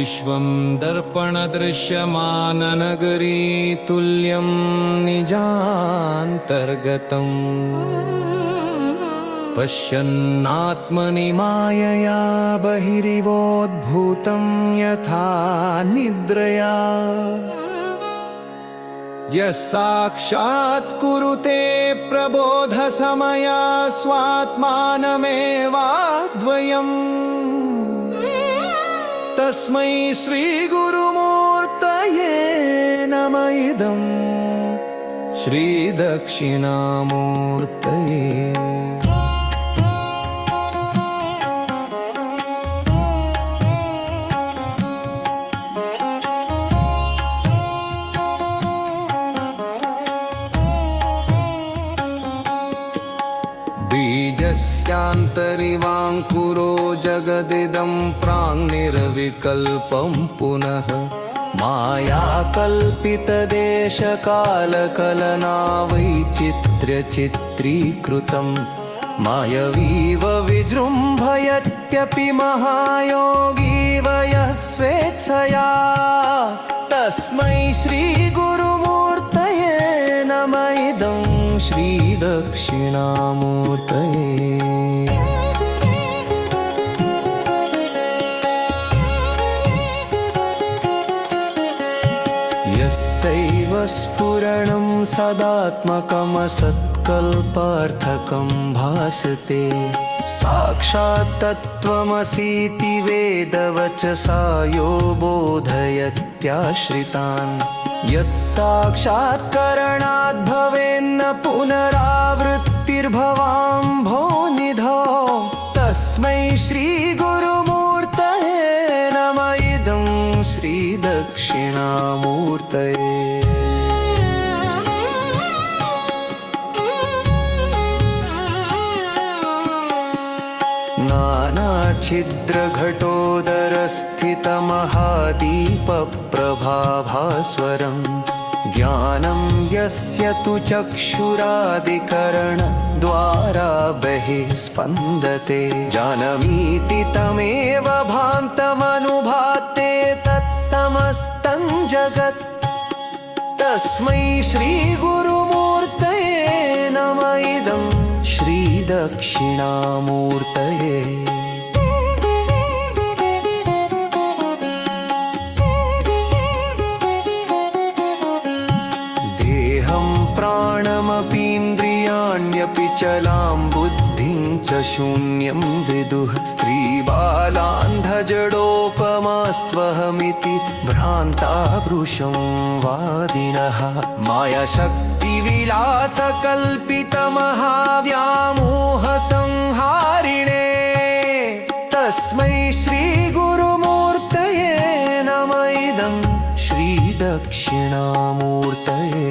विश्वं दर्पणदृश्यमाननगरी तुल्यं निजान्तर्गतम् पश्यन्नात्मनि मायया बहिरिवोद्भूतं यथा निद्रया यः साक्षात् कुरुते प्रबोधसमया स्वात्मानमेवाद्वयम् तस्मै श्रीगुरुमूर्तये नमः इदं श्रीदक्षिणामूर्तये। बीजस्यान्तरिवाङ्कुरो जगदिदं प्राङ्निर्विकल्पं पुनः मायाकल्पितदेशकालकलना वैचित्र्यचित्रीकृतं मायवीव विजृम्भयत्यपि महायोगीव यः स्वेच्छया तस्मै श्रीगुरुमूर्तये नमः इदं श्रीदक्षिणामूर्तये। यस्यैव स्फुरणं सदात्मकमसत्कल्पार्थकं भासते साक्षात् तत्त्वमसीति वेदवचसा यो बोधयत्याश्रितान् यत्साक्षात्करणाद् भवेन्न पुनरावृत्तिर्भवाम्भोनिधौ तस्मै श्रीगुरुमूर्तये नमः इदं श्रीदक्षिणामूर्तये। नानाच्छिद्रघटोदरस्थितमहादीपप्रभाभास्वरं ज्ञानं यस्य तु चक्षुरादिकरणद्वारा बहिः स्पन्दते जानमीति तमेव भान्तमनुभाते तत्समस्तं जगत् तस्मै श्रीगुरुमूर्तये नमः इदं श्रीदक्षिणामूर्तये। देहं प्राणमपीन्द्रियाण्यपि चलां बुद्धिं च शून्यं विदुः स्त्रीबालान्धजडोपमास्त्वहमिति भ्रान्ता वृषं वादिनः मायाशक्तिविलासकल्पितमहाव्यामोहसंहारिणे तस्मै श्रीगुरुमूर्तये नमः इदं श्रीदक्षिणामूर्तये।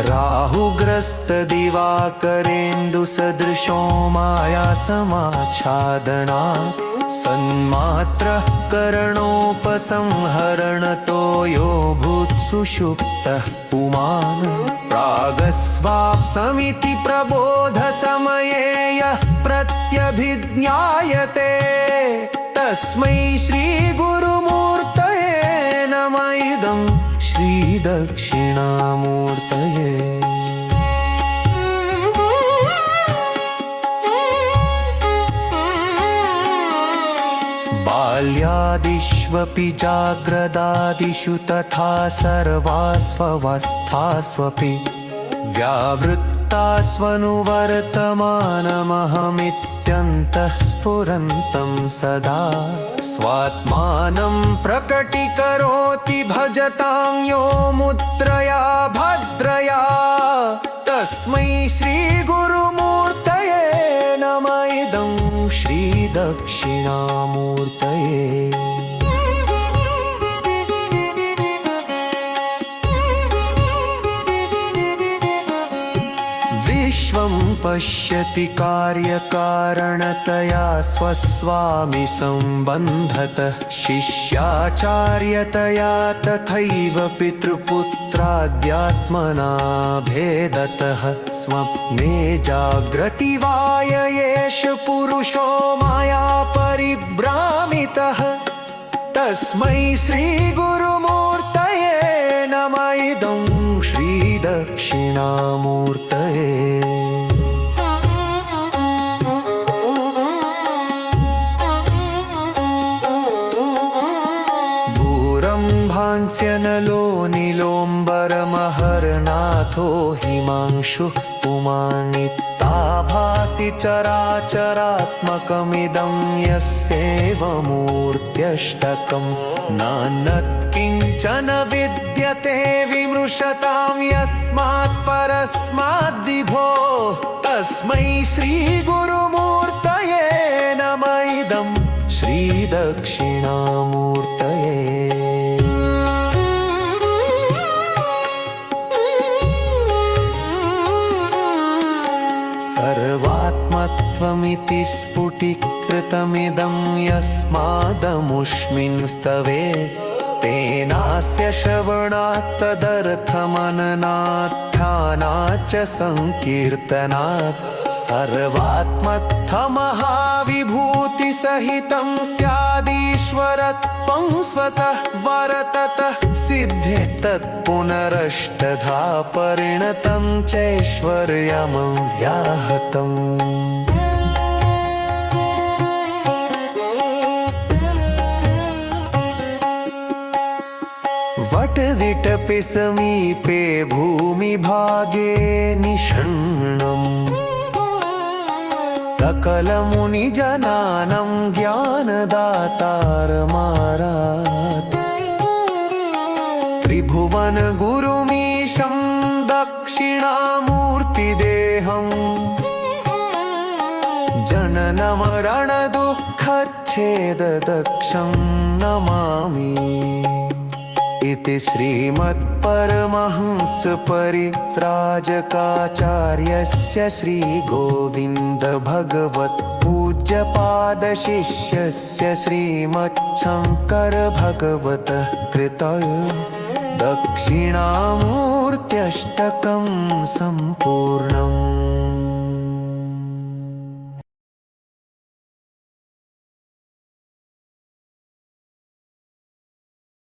राहुग्रस्तदिवाकरेन्दुसदृशो मायासमाच्छादनात् सन्मात्रः करणोपसंहरणतो यो भूत्सुषुप्तः पुमान् प्रागस्वाप्समिति प्रबोधसमये यः प्रत्यभिज्ञायते तस्मै श्रीगुरुमूर्तये नमः इदं श्रीदक्षिणामूर्तये। बाल्यादिष्वपि जाग्रदादिषु तथा सर्वास्वस्थास्वपि व्यावृत्तास्वनुवर्तमानमहमित्यन्तः स्फुरन्तं सदा स्वात्मानं प्रकटीकरोति भजतां यो मुद्रया भद्रया तस्मै श्रीगुरुमूर्तये नमः इदं श्रीदक्षिणामूर्तये। विश्वं पश्यति कार्यकारणतया स्वस्वामि सम्बन्धतः शिष्याचार्यतया तथैव पितृपुत्र पुत्राद्यात्मना भेदतः स्वप्ने जाग्रति वाय एष पुरुषो माया परिभ्रामितः तस्मै श्रीगुरुमूर्तये नमः इदं श्रीदक्षिणामूर्तये भांस्यनलो नीलोम्बरमहरनाथो हिमांशुः पुमानिता भाति चराचरात्मकमिदं यस्यैवमूर्त्यष्टकं नान्यत्किञ्चन विद्यते विमृशतां यस्मात् परस्माद्विभो तस्मै श्रीगुरुमूर्तये नमः इदं श्रीदक्षिणामूर्तये सर्वात्मत्वमिति स्फुटीकृतमिदं यस्मादमुष्मिन् स्तवे तेनास्य श्रवणात् तदर्थमननात् ध्यानात् च संकीर्तनात् सर्वात्मत्थमहाविभूतिसहितं स्यादीश्वरत्वं स्वतः वरततः सिद्धे तत्पुनरष्टधा परिणतं चैश्वर्यमव्याहतम् वटविटपि समीपे भूमिभागे निषण्णम् सकलमुनिजनानं ज्ञानदातारमारात् त्रिभुवनगुरुमीशं दक्षिणामूर्तिदेहम् जननमरणदुःखच्छेददक्षं नमामि इति श्रीमत्परमहंसपरिव्राजकाचार्यस्य श्रीगोविन्दभगवत्पूज्यपादशिष्यस्य श्रीमच्छङ्करभगवतः कृतय दक्षिणामूर्त्यष्टकं सम्पूर्णम्।